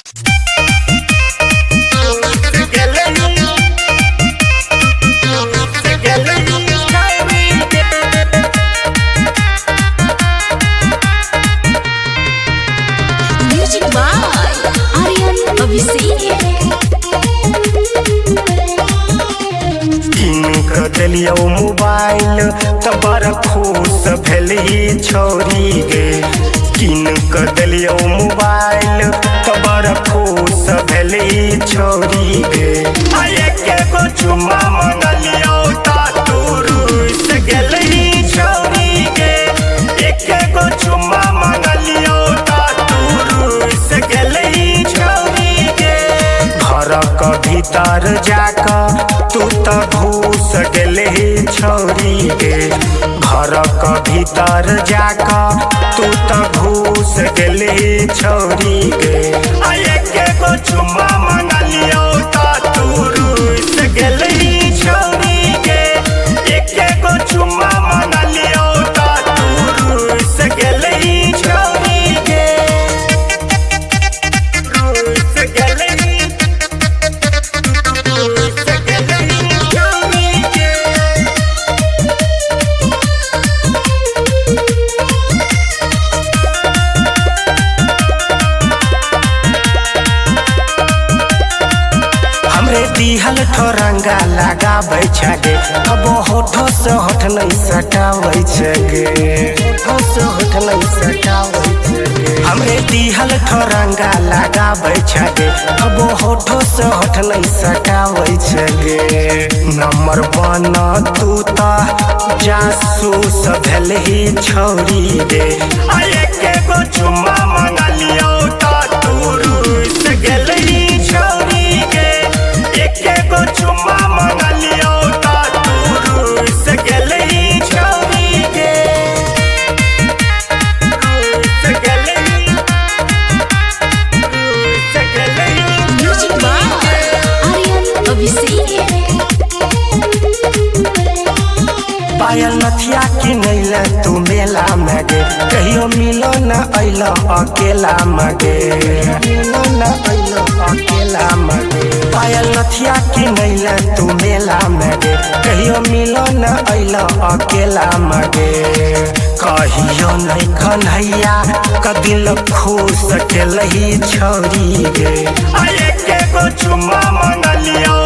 Music by Aryan Abhishek. दिलियो mobile त बड़ खुश भेली छोरी गे। किन क दिलियो मोबाइल त बड़ खुश भेली छोरी गे। एके गो चुम्मा मंगलियो त तू रुस गेली छोरी गे। एके गो चुम्मा मंगलियो त तू रुस गेली छोरी गे। घर क भीतर जाक तू त घुस गेले छोरी गे। घर क भीतर जाक तू त घुस गेले छोरी गे। एके गो चुम्मा मंगलियो त तू रुस गेले छोरी गे। एके गो चुम्मा मंगलियो त तू रुस गेले छोरी गे। रुस गेले दिहल ठोरंगा लगाबै छगे। अब होठो से होठ नहीं सटाबै छगे। होठो से होठ नहीं सटाबै छगे। हमरे दिहल ठोरंगा लगाबै छगे। अब होठो से होठ नहीं सटाबै छगे। नंबर 1 तू ता जासूस भेलही छोरी गे। एके गो चुम्मा मंगलियो त तू रुस गेलही छोरी गे। एके गो चुम्मा मंगलियो त तू रुस गेलही छोरी गे। रुस गेलही Music by Aryan Abhishek. पायल नथिया किनैले तू मेला में गे। कहियो मिलो न अइल अकेला में गे। मिलो न अइल अकेला में गे। पायल नथिया किनैले तू मेला में गे। कहियो मिलो न अइल अकेला में गे। कहियो नहीं कन्हैया क दिल खुश केलही छोरी गे। एके गो चुम्मा मंगलियो